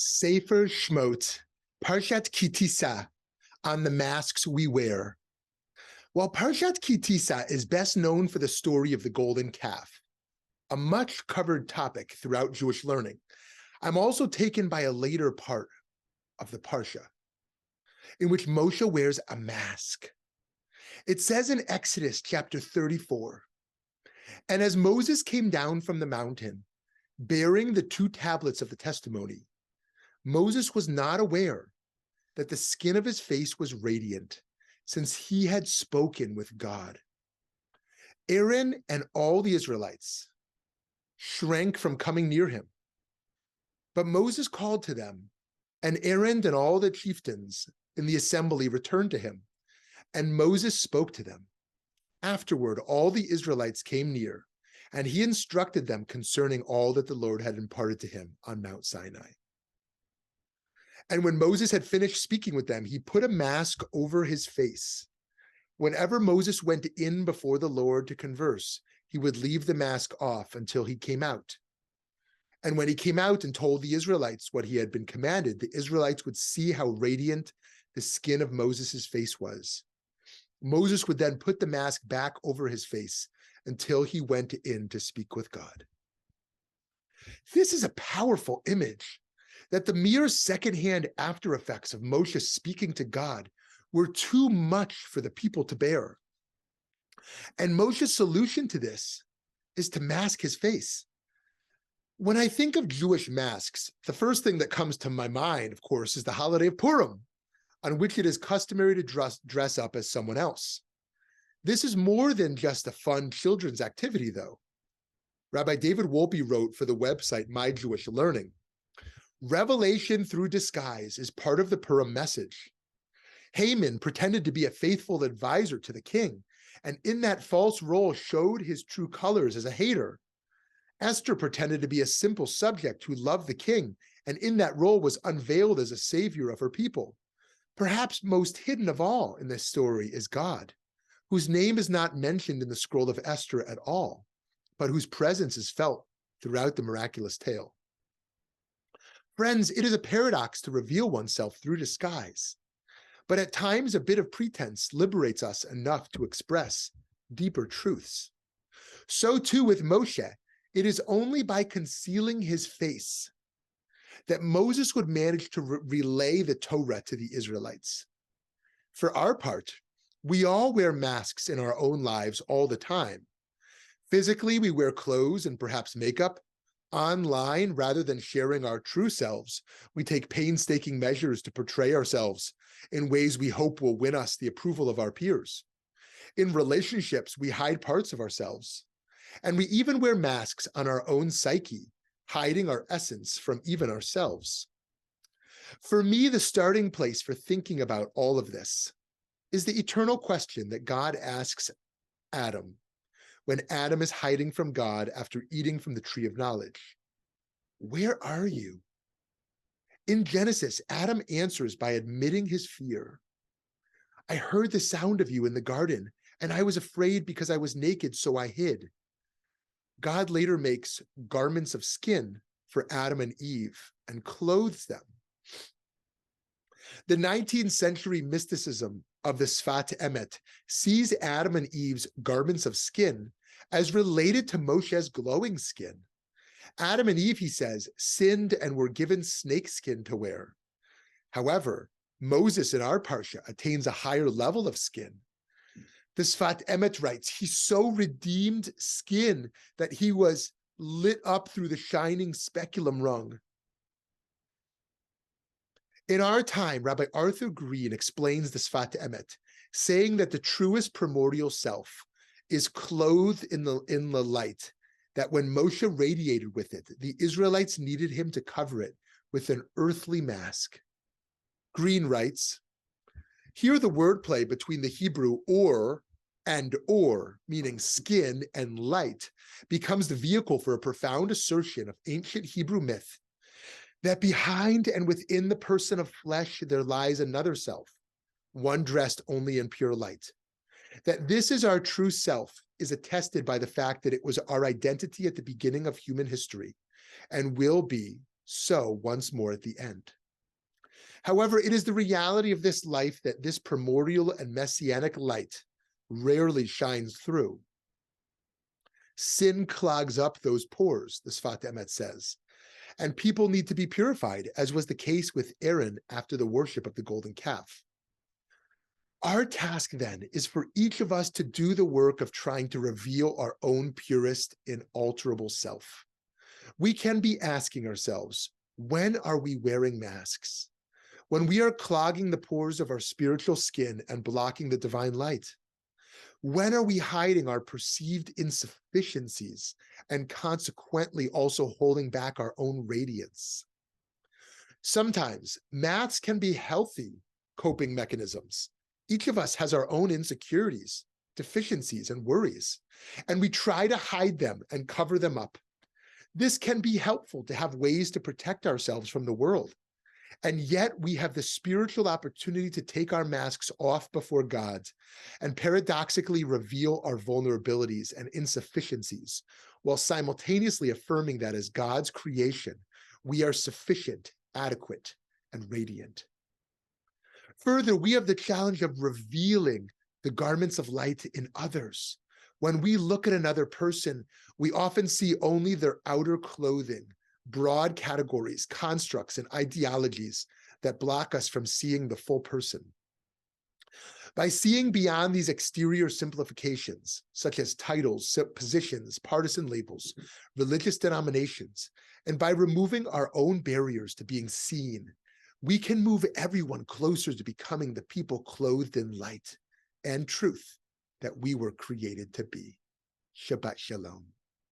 Sefer Shmot, Parshat Tisa, on the masks we wear. While Parshat Tisa is best known for the story of the golden calf, a much covered topic throughout Jewish learning, I'm also taken by a later part of the Parsha, in which Moshe wears a mask. It says in Exodus chapter 34, "And as Moses came down from the mountain, bearing the 2 tablets of the testimony, Moses was not aware that the skin of his face was radiant, since he had spoken with God. Aaron and all the Israelites shrank from coming near him. But Moses called to them, and Aaron and all the chieftains in the assembly returned to him, and Moses spoke to them. Afterward, all the Israelites came near, and he instructed them concerning all that the Lord had imparted to him on Mount Sinai. And when Moses had finished speaking with them, he put a mask over his face. Whenever Moses went in before the Lord to converse, he would leave the mask off until he came out. And when he came out and told the Israelites what he had been commanded, the Israelites would see how radiant the skin of Moses' face was. Moses would then put the mask back over his face until he went in to speak with God." This is a powerful image, that the mere secondhand after effects of Moshe speaking to God were too much for the people to bear. And Moshe's solution to this is to mask his face. When I think of Jewish masks, the first thing that comes to my mind, of course, is the holiday of Purim, on which it is customary to dress up as someone else. This is more than just a fun children's activity, though. Rabbi David Wolpe wrote for the website My Jewish Learning, "Revelation through disguise is part of the Purim message. Haman pretended to be a faithful advisor to the king, and in that false role showed his true colors as a hater. Esther pretended to be a simple subject who loved the king, and in that role was unveiled as a savior of her people. Perhaps most hidden of all in this story is God, whose name is not mentioned in the scroll of Esther at all, but whose presence is felt throughout the miraculous tale." Friends, it is a paradox to reveal oneself through disguise, but at times a bit of pretense liberates us enough to express deeper truths. So too with Moshe, it is only by concealing his face that Moses would manage to relay the Torah to the Israelites. For our part, we all wear masks in our own lives all the time. Physically, we wear clothes and perhaps makeup. Online, rather than sharing our true selves, we take painstaking measures to portray ourselves in ways we hope will win us the approval of our peers. In relationships, we hide parts of ourselves. And we even wear masks on our own psyche, hiding our essence from even ourselves. For me, the starting place for thinking about all of this is the eternal question that God asks Adam when Adam is hiding from God after eating from the tree of knowledge. "Where are you?" In Genesis, Adam answers by admitting his fear. "I heard the sound of you in the garden, and I was afraid because I was naked, so I hid." God later makes garments of skin for Adam and Eve and clothes them. The 19th century mysticism of the Sfat Emet sees Adam and Eve's garments of skin as related to Moshe's glowing skin. Adam and Eve, he says, sinned and were given snakeskin to wear. However, Moses in our Parsha attains a higher level of skin. The Sfat Emet writes, he so redeemed skin that he was lit up through the shining speculum rung. In our time, Rabbi Arthur Green explains the Sfat Emet, saying that the truest primordial self is clothed in the light, that when Moshe radiated with it, the Israelites needed him to cover it with an earthly mask. Green writes, "Here the wordplay between the Hebrew or and or, meaning skin and light, becomes the vehicle for a profound assertion of ancient Hebrew myth that behind and within the person of flesh there lies another self, one dressed only in pure light. That this is our true self is attested by the fact that it was our identity at the beginning of human history and will be so once more at the end. However, it is the reality of this life that this primordial and messianic light rarely shines through. Sin clogs up those pores, the Sfat Emet says, and people need to be purified, as was the case with Aaron after the worship of the golden calf. Our task then is for each of us to do the work of trying to reveal our own purest, inalterable self. We can be asking ourselves, when are we wearing masks? When we are clogging the pores of our spiritual skin and blocking the divine light? When are we hiding our perceived insufficiencies and consequently also holding back our own radiance? Sometimes masks can be healthy coping mechanisms. Each of us has our own insecurities, deficiencies, and worries, and we try to hide them and cover them up. This can be helpful to have ways to protect ourselves from the world. And yet we have the spiritual opportunity to take our masks off before God and paradoxically reveal our vulnerabilities and insufficiencies, while simultaneously affirming that as God's creation, we are sufficient, adequate, and radiant. Further, we have the challenge of revealing the garments of light in others. When we look at another person, we often see only their outer clothing, broad categories, constructs, and ideologies that block us from seeing the full person. By seeing beyond these exterior simplifications, such as titles, positions, partisan labels, religious denominations, and by removing our own barriers to being seen, we can move everyone closer to becoming the people clothed in light and truth that we were created to be. Shabbat Shalom.